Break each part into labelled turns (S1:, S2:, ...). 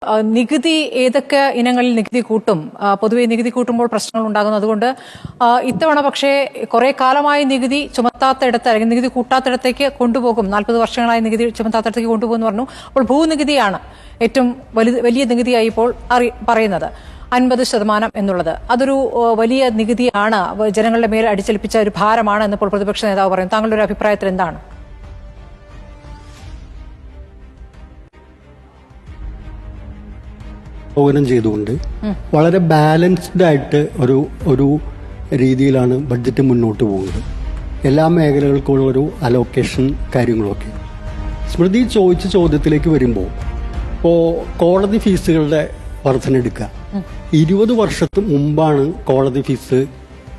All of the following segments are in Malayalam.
S1: നികുതി ഏതൊക്കെ ഇനങ്ങളിൽ നികുതി കൂട്ടും? പൊതുവെ നികുതി കൂട്ടുമ്പോൾ പ്രശ്നങ്ങൾ ഉണ്ടാകുന്നു. അതുകൊണ്ട് ഇത്തവണ പക്ഷേ കുറെ കാലമായി നികുതി ചുമത്താത്തയിടത്ത് അല്ലെങ്കിൽ നികുതി കൂട്ടാത്തയിടത്തേക്ക് കൊണ്ടുപോകും. 40 വർഷങ്ങളായി നികുതി ചുമത്താത്തയിടത്തേക്ക് കൊണ്ടുപോകുമെന്ന് പറഞ്ഞു. അപ്പോൾ ഭൂനികുതിയാണ് ഏറ്റവും വലിയ നികുതിയായി ഇപ്പോൾ പറയുന്നത്. 50% എന്നുള്ളത് അതൊരു വലിയ നികുതിയാണ്, ജനങ്ങളുടെ മേൽ അടിച്ചേൽപ്പിച്ച ഒരു ഭാരമാണ് എന്നിപ്പോൾ പ്രതിപക്ഷ നേതാവ് പറയുന്നു. താങ്കളുടെ ഒരു അഭിപ്രായത്തിൽ എന്താണ്?
S2: അവലോകനം ചെയ്തുകൊണ്ട് വളരെ ബാലൻസ്ഡ് ആയിട്ട് ഒരു രീതിയിലാണ് ബഡ്ജറ്റ് മുന്നോട്ട് പോകുന്നത്. എല്ലാ മേഖലകൾക്കുള്ള ഒരു അലോക്കേഷൻ കാര്യങ്ങളൊക്കെ. സ്മൃതി ചോദിച്ച ചോദ്യത്തിലേക്ക് വരുമ്പോൾ ഇപ്പോൾ കോടതി ഫീസുകളുടെ വർധന എടുക്കുക. 20 വർഷത്തിന് മുമ്പാണ് കോടതി ഫീസ്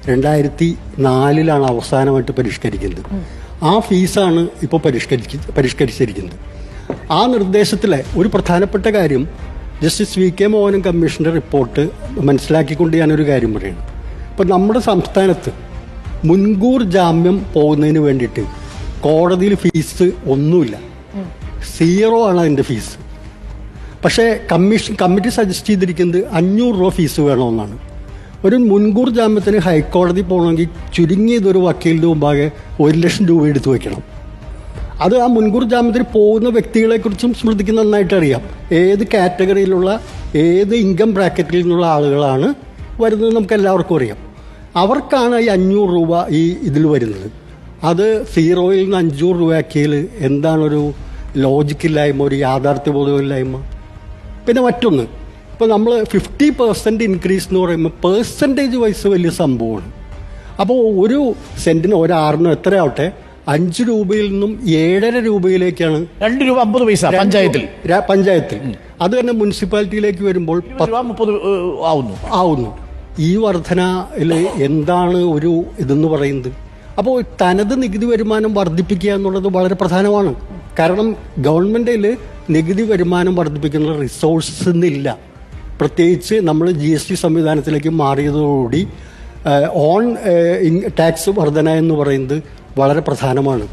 S2: 2004 അവസാനമായിട്ട് പരിഷ്കരിക്കുന്നത്. ആ ഫീസാണ് ഇപ്പോൾ പരിഷ്കരിച്ചിരിക്കുന്നത്. ആ നിർദ്ദേശത്തിലെ ഒരു പ്രധാനപ്പെട്ട കാര്യം ജസ്റ്റിസ് വി.കെ. മോഹനൻ കമ്മീഷന്റെ റിപ്പോർട്ട് മനസ്സിലാക്കിക്കൊണ്ട് ഞാനൊരു കാര്യം പറയുന്നു. ഇപ്പം നമ്മുടെ സംസ്ഥാനത്ത് മുൻകൂർ ജാമ്യം പോകുന്നതിന് വേണ്ടിയിട്ട് കോടതിയിൽ ഫീസ് ഒന്നുമില്ല, 0 ആണ് അതിൻ്റെ ഫീസ്. പക്ഷേ കമ്മിറ്റി സജസ്റ്റ് ചെയ്തിരിക്കുന്നത് 500 രൂപ ഫീസ് വേണമെന്നാണ്. ഒരു മുൻകൂർ ജാമ്യത്തിന് ഹൈക്കോടതി പോകണമെങ്കിൽ ചുരുങ്ങിയതൊരു വക്കീലിൻ്റെ മുമ്പാകെ 1 ലക്ഷം രൂപ എടുത്തു വയ്ക്കണം. അത് ആ മുൻകൂർ ജാമ്യത്തിന് പോകുന്ന വ്യക്തികളെക്കുറിച്ചും സ്മൃതിക്ക് നന്നായിട്ട് അറിയാം. ഏത് കാറ്റഗറിയിലുള്ള ഏത് ഇൻകം ബ്രാക്കറ്റിൽ നിന്നുള്ള ആളുകളാണ് വരുന്നത് നമുക്ക് എല്ലാവർക്കും അറിയാം. അവർക്കാണ് ഈ 500 രൂപ ഈ ഇതിൽ വരുന്നത്. അത് 0-ൽ നിന്ന് 500 രൂപയാക്കിയതിൽ എന്താണൊരു ലോജിക്കില്ലായ്മ, ഒരു യാഥാർത്ഥ്യബോധമില്ലായ്മ? പിന്നെ മറ്റൊന്ന്, ഇപ്പോൾ നമ്മൾ 50% ഇൻക്രീസ് എന്ന് പറയുമ്പോൾ പെർസെൻറ്റേജ് വൈസ് വലിയ സംഭവമാണ്. അപ്പോൾ ഒരു സെൻറ്റിന് ഒരാറിനോ എത്രയാവട്ടെ 5 രൂപയിൽ നിന്നും 7.5 രൂപയിലേക്കാണ്
S3: 2 രൂപ 50 പൈസ
S2: പഞ്ചായത്തിൽ. അത് തന്നെ മുനിസിപ്പാലിറ്റിയിലേക്ക് വരുമ്പോൾ
S3: 30 ആവുന്നു.
S2: ഈ വർധനയിൽ എന്താണ് ഒരു ഇതെന്ന് പറയുന്നത്? അപ്പോൾ തനത് നികുതി വരുമാനം വർദ്ധിപ്പിക്കുക എന്നുള്ളത് വളരെ പ്രധാനമാണ്. കാരണം ഗവൺമെൻറ്റിൽ നികുതി വരുമാനം വർദ്ധിപ്പിക്കുന്ന റിസോഴ്സസ് ഇന്നില്ല. പ്രത്യേകിച്ച് നമ്മൾ GST സംവിധാനത്തിലേക്ക് മാറിയതോടുകൂടി ഓൺ ടാക്സ് വർധന എന്ന് പറയുന്നത് വളരെ പ്രധാനമാണ്.